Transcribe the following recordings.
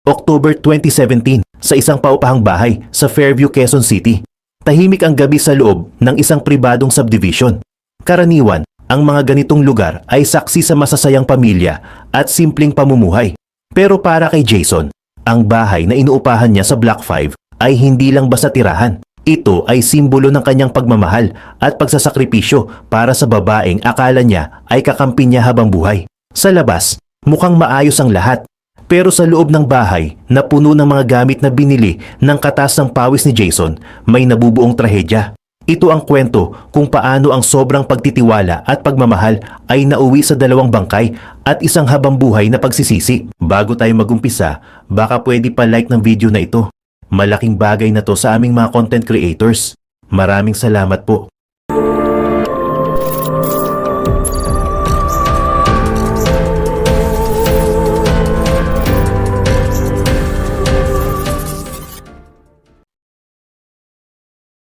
October 2017, sa isang paupahang bahay sa Fairview, Quezon City. Tahimik ang gabi sa loob ng isang pribadong subdivision. Karaniwan, ang mga ganitong lugar ay saksi sa masasayang pamilya at simpleng pamumuhay. Pero para kay Jason, ang bahay na inuupahan niya sa Block 5 ay hindi lang basta tirahan. Ito ay simbolo ng kanyang pagmamahal at pagsasakripisyo para sa babaeng akala niya ay kakampi niya habang buhay. Sa labas, mukhang maayos ang lahat. Pero sa loob ng bahay na puno ng mga gamit na binili ng katas ng pawis ni Jason, may nabubuong trahedya. Ito ang kwento kung paano ang sobrang pagtitiwala at pagmamahal ay nauwi sa dalawang bangkay at isang habang buhay na pagsisisi. Bago tayo magumpisa, baka pwede pa like ng video na ito. Malaking bagay na to sa aming mga content creators. Maraming salamat po.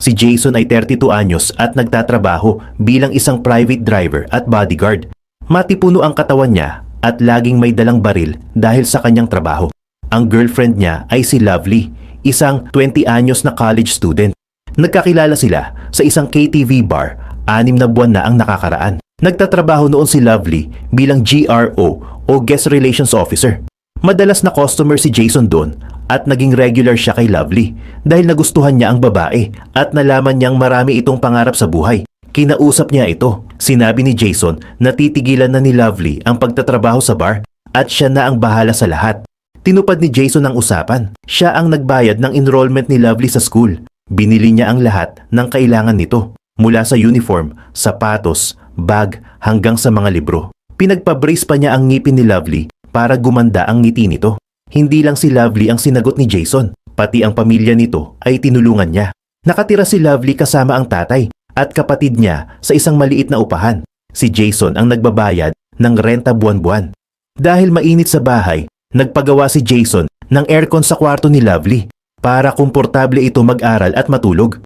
Si Jason ay 32 anyos at nagtatrabaho bilang isang private driver at bodyguard. Matipuno ang katawan niya at laging may dalang baril dahil sa kanyang trabaho. Ang girlfriend niya ay si Lovely, isang 20 anyos na college student. Nagkakilala sila sa isang KTV bar, 6 na buwan na ang nakakaraan. Nagtatrabaho noon si Lovely bilang GRO o Guest Relations Officer. Madalas na customer si Jason doon at naging regular siya kay Lovely dahil nagustuhan niya ang babae at nalaman niyang marami itong pangarap sa buhay. Kinausap niya ito. Sinabi ni Jason na titigilan na ni Lovely ang pagtatrabaho sa bar at siya na ang bahala sa lahat. Tinupad ni Jason ang usapan. Siya ang nagbayad ng enrollment ni Lovely sa school. Binili niya ang lahat ng kailangan nito, mula sa uniform, sapatos, bag hanggang sa mga libro. Pinagpabrace pa niya ang ngipin ni Lovely para gumanda ang ngiti nito. Hindi lang si Lovely ang sinagot ni Jason, pati ang pamilya nito ay tinulungan niya. Nakatira si Lovely kasama ang tatay at kapatid niya sa isang maliit na upahan. Si Jason ang nagbabayad ng renta buwan-buwan. Dahil mainit sa bahay, nagpagawa si Jason ng aircon sa kwarto ni Lovely para komportable ito mag-aral at matulog.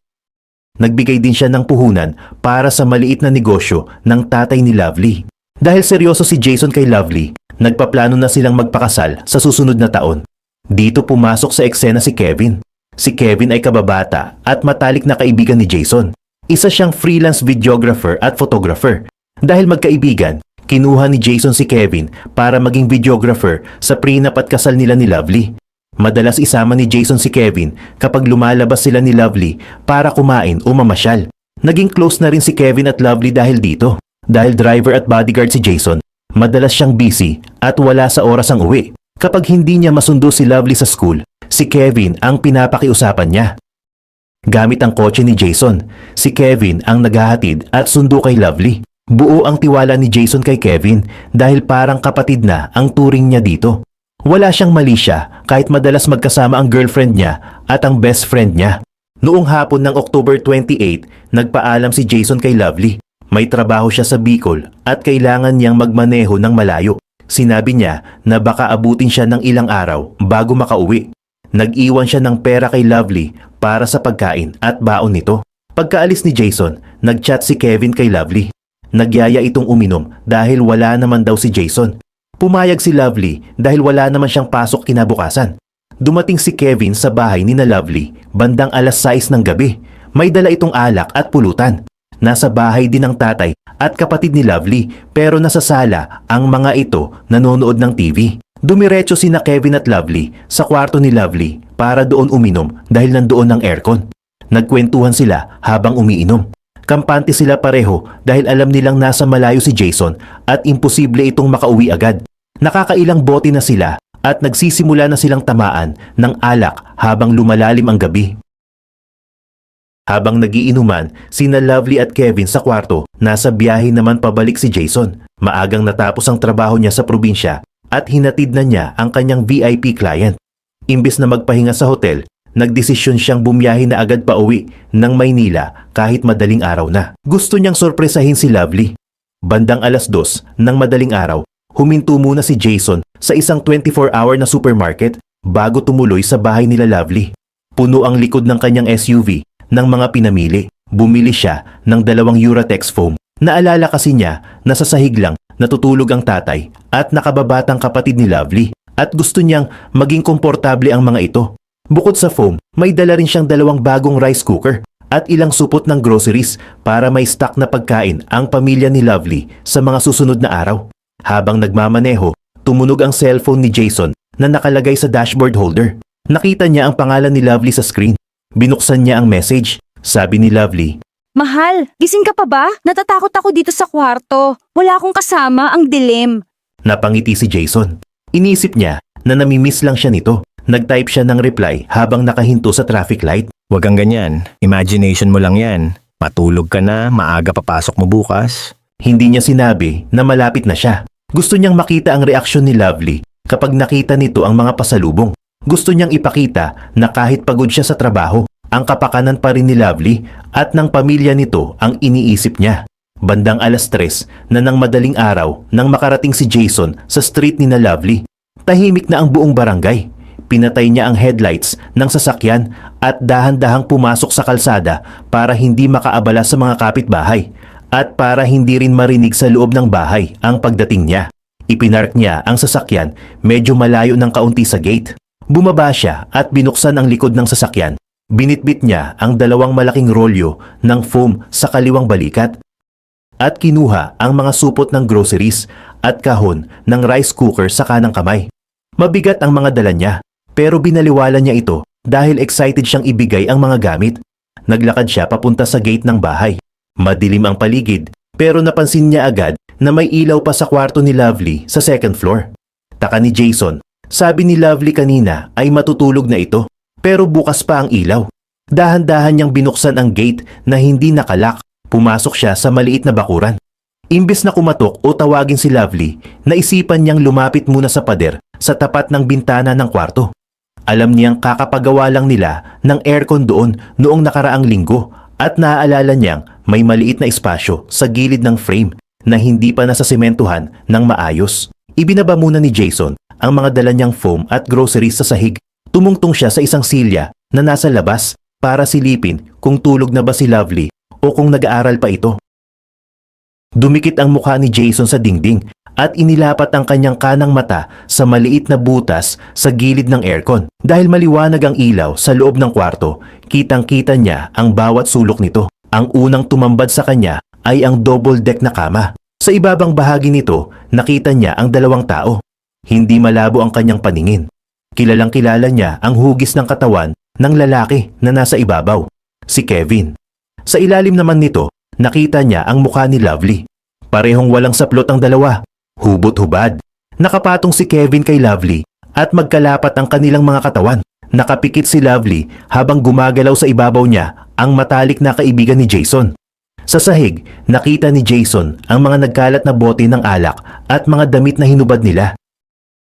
Nagbigay din siya ng puhunan para sa maliit na negosyo ng tatay ni Lovely. Dahil seryoso si Jason kay Lovely, nagpaplano na silang magpakasal sa susunod na taon. Dito pumasok sa eksena si Kevin. Si Kevin ay kababata at matalik na kaibigan ni Jason. Isa siyang freelance videographer at photographer. Dahil magkaibigan, kinuha ni Jason si Kevin para maging videographer sa prenup at kasal nila ni Lovely. Madalas isama ni Jason si Kevin kapag lumalabas sila ni Lovely para kumain o mamasyal. Naging close na rin si Kevin at Lovely dahil dito. Dahil driver at bodyguard si Jason, madalas siyang busy at wala sa oras ang uwi. Kapag hindi niya masundo si Lovely sa school, si Kevin ang pinapakiusapan niya. Gamit ang kotse ni Jason, si Kevin ang naghahatid at sundo kay Lovely. Buo ang tiwala ni Jason kay Kevin dahil parang kapatid na ang turing niya dito. Wala siyang mali siya kahit madalas magkasama ang girlfriend niya at ang best friend niya. Noong hapon ng October 28, nagpaalam si Jason kay Lovely. May trabaho siya sa Bicol at kailangan niyang magmaneho ng malayo. Sinabi niya na baka abutin siya ng ilang araw bago makauwi. Nag-iwan siya ng pera kay Lovely para sa pagkain at baon nito. Pagkaalis ni Jason, nag-chat si Kevin kay Lovely. Nagyaya itong uminom dahil wala naman daw si Jason. Pumayag si Lovely dahil wala naman siyang pasok kinabukasan. Dumating si Kevin sa bahay ni na Lovely bandang alas 6 ng gabi. May dala itong alak at pulutan. Nasa bahay din ang tatay at kapatid ni Lovely pero nasa sala ang mga ito nanonood ng TV. Dumiretso sina Kevin at Lovely sa kwarto ni Lovely para doon uminom dahil nandoon ang aircon. Nagkwentuhan sila habang umiinom. Kampante sila pareho dahil alam nilang nasa malayo si Jason at imposible itong makauwi agad. Nakakailang bote na sila at nagsisimula na silang tamaan ng alak habang lumalalim ang gabi. Habang nagiinuman, sina Lovely at Kevin sa kwarto, nasa biyahe naman pabalik si Jason. Maagang natapos ang trabaho niya sa probinsya at hinatid na niya ang kanyang VIP client. Imbis na magpahinga sa hotel, nagdesisyon siyang bumiyahe na agad pa uwi ng Maynila kahit madaling araw na. Gusto niyang sorpresahin si Lovely. Bandang alas 2 ng madaling araw, huminto muna si Jason sa isang 24-hour na supermarket bago tumuloy sa bahay nila Lovely. Puno ang likod ng kanyang SUV ng mga pinamili. Bumili siya ng 2 Uratex foam. Naalala kasi niya na sa sahig lang natutulog ang tatay at nakababatang kapatid ni Lovely. at gusto niyang maging komportable ang mga ito. Bukod sa foam, may dala rin siyang 2 bagong rice cooker at ilang supot ng groceries para may stock na pagkain ang pamilya ni Lovely sa mga susunod na araw. Habang nagmamaneho, tumunog ang cellphone ni Jason na nakalagay sa dashboard holder. Nakita niya ang pangalan ni Lovely sa screen. Binuksan niya ang message. Sabi ni Lovely, Mahal, gising ka pa ba? Natatakot ako dito sa kwarto. Wala akong kasama, ang dilim. napangiti si Jason. Inisip niya na namimiss lang siya nito. Nag-type siya ng reply habang nakahinto sa traffic light. Huwag kang ganyan. Imagination mo lang yan. Matulog ka na, maaga papasok mo bukas. Hindi niya sinabi na malapit na siya. Gusto niyang makita ang reaksyon ni Lovely kapag nakita nito ang mga pasalubong. Gusto niyang ipakita na kahit pagod siya sa trabaho, ang kapakanan pa rin ni Lovely at ng pamilya nito ang iniisip niya. Bandang 3:00 na ng madaling araw nang makarating si Jason sa street ni na Lovely. Tahimik na ang buong barangay. Pinatay niya ang headlights ng sasakyan at dahan-dahang pumasok sa kalsada para hindi makaabala sa mga kapitbahay at para hindi rin marinig sa loob ng bahay ang pagdating niya. Ipinark niya ang sasakyan medyo malayo ng kaunti sa gate. Bumaba siya at binuksan ang likod ng sasakyan. Binitbit niya ang 2 malaking rolyo ng foam sa kaliwang balikat at kinuha ang mga supot ng groceries at kahon ng rice cooker sa kanang kamay. Mabigat ang mga dala niya. Pero binaliwala niya ito dahil excited siyang ibigay ang mga gamit. Naglakad siya papunta sa gate ng bahay. Madilim ang paligid pero napansin niya agad na may ilaw pa sa kwarto ni Lovely sa 2nd floor. Taka ni Jason, sabi ni Lovely kanina ay matutulog na ito pero bukas pa ang ilaw. Dahan-dahan niyang binuksan ang gate na hindi nakalak. Pumasok siya sa maliit na bakuran. Imbes na kumatok o tawagin si Lovely, naisipan niyang lumapit muna sa pader sa tapat ng bintana ng kwarto. Alam niyang kakapagawa lang nila ng aircon doon noong nakaraang linggo at naaalala niyang may maliit na espasyo sa gilid ng frame na hindi pa nasasementuhan ng maayos. Ibinaba muna ni Jason ang mga dala niyang foam at groceries sa sahig. Tumungtong siya sa isang silya na nasa labas para silipin kung tulog na ba si Lovely o kung nag-aaral pa ito. Dumikit ang mukha ni Jason sa dingding at inilapat ang kanyang kanang mata sa maliit na butas sa gilid ng aircon. Dahil maliwanag ang ilaw sa loob ng kwarto, kitang-kita niya ang bawat sulok nito. Ang unang tumambad sa kanya ay ang double deck na kama. Sa ibabang bahagi nito, nakita niya ang 2 tao. Hindi malabo ang kanyang paningin. Kilalang-kilala niya ang hugis ng katawan ng lalaki na nasa ibabaw, si Kevin. Sa ilalim naman nito, nakita niya ang mukha ni Lovely. Parehong walang saplot ang dalawa. Hubot-hubad. Nakapatong si Kevin kay Lovely at magkalapat ang kanilang mga katawan. Nakapikit si Lovely habang gumagalaw sa ibabaw niya ang matalik na kaibigan ni Jason. Sa sahig, nakita ni Jason ang mga nagkalat na bote ng alak at mga damit na hinubad nila.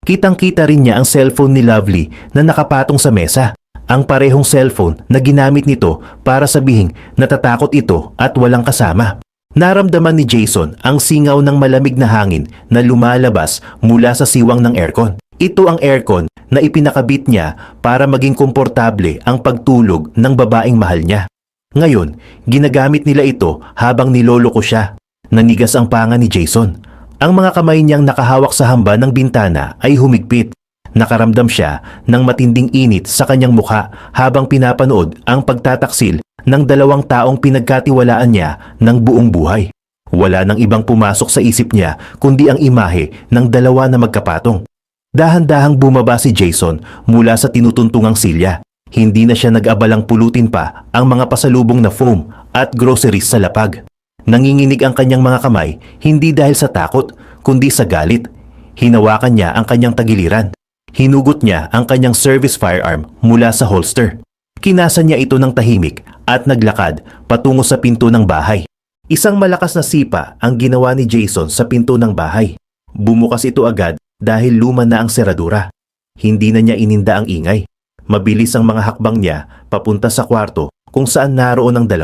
Kitang-kita rin niya ang cellphone ni Lovely na nakapatong sa mesa. Ang parehong cellphone na ginamit nito para sabihing natatakot ito at walang kasama. Naramdaman ni Jason ang singaw ng malamig na hangin na lumalabas mula sa siwang ng aircon. Ito ang aircon na ipinakabit niya para maging komportable ang pagtulog ng babaeng mahal niya. Ngayon, ginagamit nila ito habang niloloko siya. Nanigas ang panga ni Jason. Ang mga kamay niyang nakahawak sa hamba ng bintana ay humigpit. Nakaramdam siya ng matinding init sa kanyang mukha habang pinapanood ang pagtataksil ng 2 taong pinagkatiwalaan niya ng buong buhay. Wala nang ibang pumasok sa isip niya kundi ang imahe ng 2 na magkapatong. Dahan-dahang bumaba si Jason mula sa tinutuntungang silya. Hindi na siya nag-abalang pulutin pa ang mga pasalubong na foam at groceries sa lapag. Nanginginig ang kanyang mga kamay hindi dahil sa takot kundi sa galit. Hinawakan niya ang kanyang tagiliran. Hinugot niya ang kanyang service firearm mula sa holster. Kinasa niya ito ng tahimik at naglakad patungo sa pinto ng bahay. Isang malakas na sipa ang ginawa ni Jason sa pinto ng bahay. Bumukas ito agad dahil luma na ang seradura. Hindi na niya ininda ang ingay. Mabilis ang mga hakbang niya papunta sa kwarto kung saan naroon ang 2.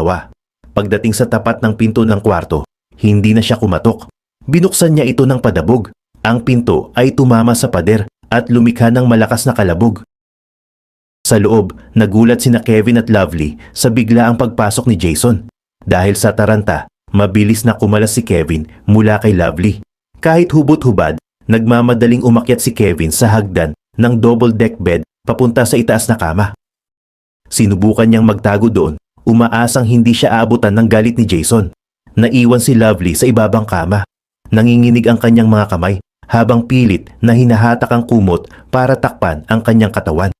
Pagdating sa tapat ng pinto ng kwarto, hindi na siya kumatok. Binuksan niya ito ng padabog. Ang pinto ay tumama sa pader at lumikha ng malakas na kalabog. Sa loob, nagulat sina Kevin at Lovely sa biglaang pagpasok ni Jason. Dahil sa taranta, mabilis na kumalas si Kevin mula kay Lovely. Kahit hubot-hubad, nagmamadaling umakyat si Kevin sa hagdan ng double-deck bed papunta sa itaas na kama. Sinubukan niyang magtago doon, umaasang hindi siya aabutan ng galit ni Jason. Naiwan si Lovely sa ibabang kama. Nanginginig ang kanyang mga kamay habang pilit na hinahatak ang kumot para takpan ang kanyang katawan.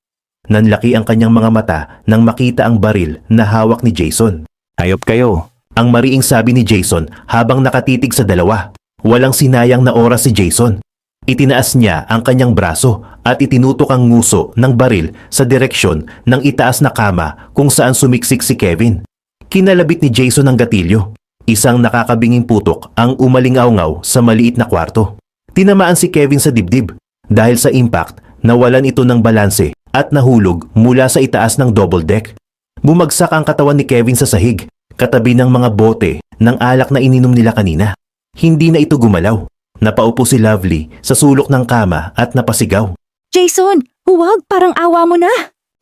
Nanlaki ang kanyang mga mata nang makita ang baril na hawak ni Jason. Hayop kayo. Ang mariing sabi ni Jason habang nakatitig sa dalawa. Walang sinayang na oras si Jason. Itinaas niya ang kanyang braso at itinutok ang nguso ng baril sa direksyon ng itaas na kama kung saan sumiksik si Kevin. Kinalabit ni Jason ang gatilyo. Isang nakakabinging putok ang umalingaw-ngaw sa maliit na kwarto. Tinamaan si Kevin sa dibdib. Dahil sa impact, nawalan ito ng balanse at nahulog mula sa itaas ng double deck. Bumagsak ang katawan ni Kevin sa sahig, katabi ng mga bote ng alak na ininom nila kanina. Hindi na ito gumalaw. Napaupo si Lovely sa sulok ng kama at napasigaw. Jason, huwag, parang awa mo na.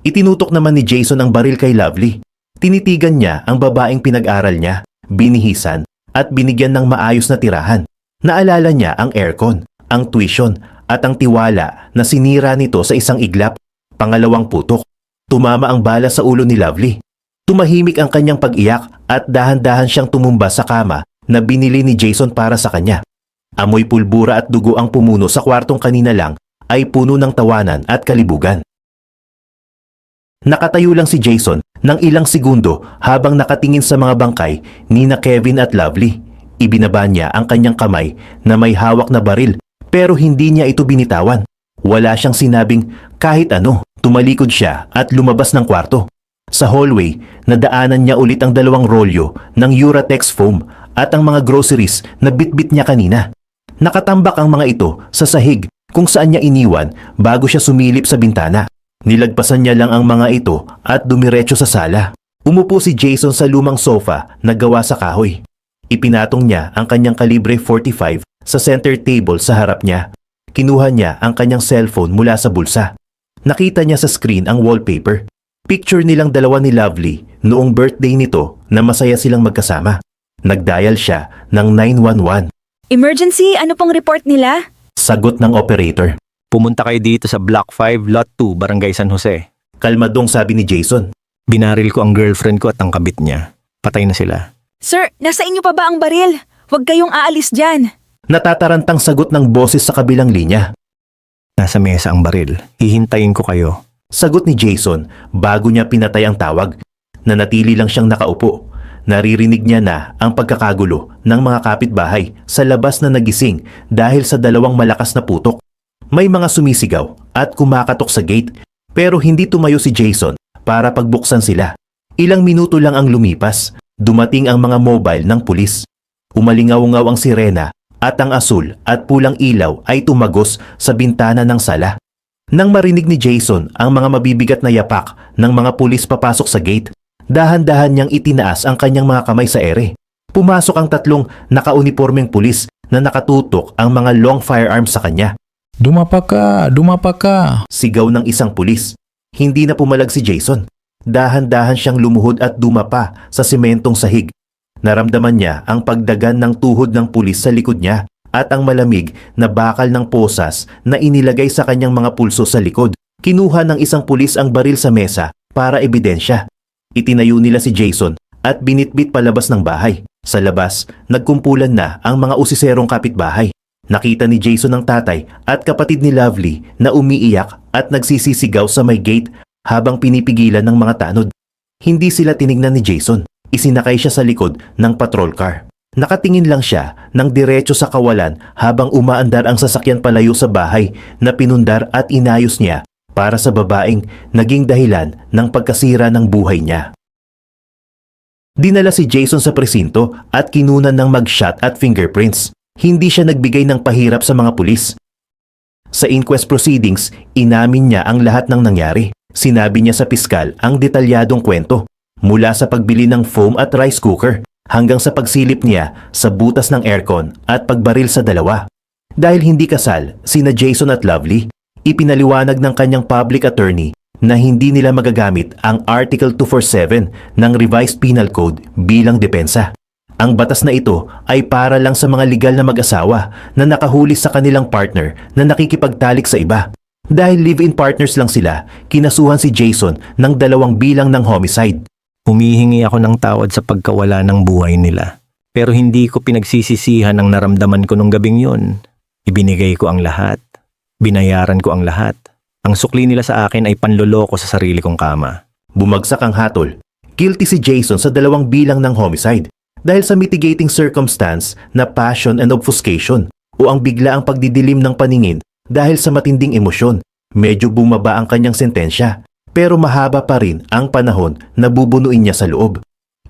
Itinutok naman ni Jason ang baril kay Lovely. Tinitigan niya ang babaeng pinag-aral niya, binihisan at binigyan ng maayos na tirahan. Naalala niya ang aircon, ang tuition at ang tiwala na sinira nito sa isang iglap. Pangalawang putok. Tumama ang bala sa ulo ni Lovely. Tumahimik ang kanyang pag-iyak at dahan-dahan siyang tumumba sa kama na binili ni Jason para sa kanya. Amoy pulbura at dugo ang pumuno sa kwartong kanina lang ay puno ng tawanan at kalibugan. Nakatayo lang si Jason ng ilang segundo habang nakatingin sa mga bangkay ni na Kevin at Lovely. Ibinaba niya ang kanyang kamay na may hawak na baril pero hindi niya ito binitawan. Wala siyang sinabing kahit ano. Tumalikod siya at lumabas ng kwarto. Sa hallway, nadaanan niya ulit ang 2 rolyo ng Uratex foam at ang mga groceries na bitbit niya kanina. Nakatambak ang mga ito sa sahig kung saan niya iniwan bago siya sumilip sa bintana. Nilagpasan niya lang ang mga ito at dumiretso sa sala. Umupo si Jason sa lumang sofa na gawa sa kahoy. Ipinatong niya ang kanyang kalibre 45 sa center table sa harap niya. Kinuha niya ang kanyang cellphone mula sa bulsa. Nakita niya sa screen ang wallpaper. Picture nilang dalawa ni Lovely noong birthday nito na masaya silang magkasama. Nagdial siya ng 911. Emergency, ano pong report nila? Sagot ng operator. Pumunta kayo dito sa Block 5, Lot 2, Barangay San Jose. Kalmadong sabi ni Jason. Binaril ko ang girlfriend ko at ang kabit niya. Patay na sila. Sir, nasa inyo pa ba ang baril? Huwag kayong aalis dyan. Natatarantang sagot ng boses sa kabilang linya. Nasa mesa ang baril. Hihintayin ko kayo. Sagot ni Jason bago niya pinatay ang tawag. Nanatili lang siyang nakaupo. Naririnig niya na ang pagkakagulo ng mga kapitbahay sa labas na nagising dahil sa 2 malakas na putok. May mga sumisigaw at kumakatok sa gate pero hindi tumayo si Jason para pagbuksan sila. Ilang minuto lang ang lumipas. Dumating ang mga mobile ng pulis. Umalingaw-ngaw ang sirena at ang asul at pulang ilaw ay tumagos sa bintana ng sala. Nang marinig ni Jason ang mga mabibigat na yapak ng mga pulis papasok sa gate, dahan-dahan niyang itinaas ang kanyang mga kamay sa ere. Pumasok ang 3 nakaunipormeng pulis na nakatutok ang mga long firearms sa kanya. Dumapa ka. Sigaw ng isang pulis. Hindi na pumalag si Jason. Dahan-dahan siyang lumuhod at dumapa sa sementong sahig. Naramdaman niya ang pagdagan ng tuhod ng pulis sa likod niya at ang malamig na bakal ng posas na inilagay sa kanyang mga pulso sa likod. Kinuha ng isang pulis ang baril sa mesa para ebidensya. Itinayo nila si Jason at binitbit palabas ng bahay. Sa labas, nagkumpulan na ang mga usiserong kapitbahay. Nakita ni Jason ang tatay at kapatid ni Lovely na umiiyak at nagsisisigaw sa may gate habang pinipigilan ng mga tanod. Hindi sila tinignan ni Jason. Isinakay siya sa likod ng patrol car. Nakatingin lang siya ng diretso sa kawalan habang umaandar ang sasakyan palayo sa bahay na pinundar at inayos niya para sa babaeng naging dahilan ng pagkasira ng buhay niya. Dinala si Jason sa presinto at kinunan ng mugshot at fingerprints. Hindi siya nagbigay ng pahirap sa mga pulis. Sa inquest proceedings, inamin niya ang lahat ng nangyari. Sinabi niya sa piskal ang detalyadong kwento. Mula sa pagbili ng foam at rice cooker hanggang sa pagsilip niya sa butas ng aircon at pagbaril sa 2. Dahil hindi kasal sina Jason at Lovely, ipinaliwanag ng kanyang public attorney na hindi nila magagamit ang Article 247 ng Revised Penal Code bilang depensa. Ang batas na ito ay para lang sa mga legal na mag-asawa na nakahuli sa kanilang partner na nakikipagtalik sa iba. Dahil live-in partners lang sila, kinasuhan si Jason ng 2 bilang ng homicide. Humihingi ako ng tawad sa pagkawala ng buhay nila. Pero hindi ko pinagsisisihan ang naramdaman ko nung gabing yun. Ibinigay ko ang lahat. Binayaran ko ang lahat. Ang sukli nila sa akin ay panloloko sa sarili kong kama. Bumagsak ang hatol. Guilty si Jason sa 2 bilang ng homicide dahil sa mitigating circumstance na passion and obfuscation o ang biglaang pagdidilim ng paningin dahil sa matinding emosyon. Medyo bumaba ang kanyang sentensya pero mahaba pa rin ang panahon na bubunuin niya sa loob.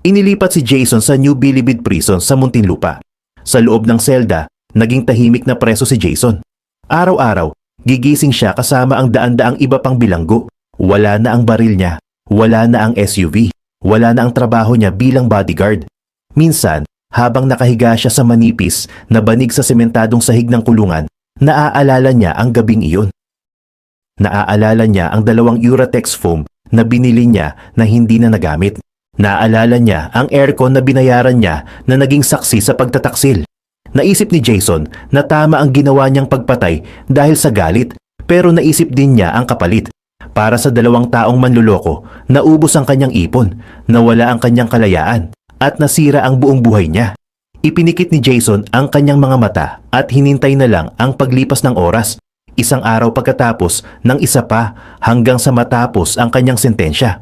Inilipat si Jason sa New Bilibid Prison sa Muntinlupa. Sa loob ng selda, naging tahimik na preso si Jason. Araw-araw, gigising siya kasama ang daan-daang iba pang bilanggo. Wala na ang baril niya, wala na ang SUV, wala na ang trabaho niya bilang bodyguard. Minsan, habang nakahiga siya sa manipis na banig sa sementadong sahig ng kulungan, naaalala niya ang gabing iyon. Naaalala niya ang 2 Uratex foam na binili niya na hindi na nagamit. Naaalala niya ang aircon na binayaran niya na naging saksi sa pagtataksil. Naisip ni Jason na tama ang ginawa niyang pagpatay dahil sa galit, pero naisip din niya ang kapalit. Para sa 2 taong manluloko, naubos ang kanyang ipon, nawala ang kanyang kalayaan, at nasira ang buong buhay niya. Ipinikit ni Jason ang kanyang mga mata at hinintay na lang ang paglipas ng oras. 1 araw pagkatapos ng isa pa hanggang sa matapos ang kanyang sentensya.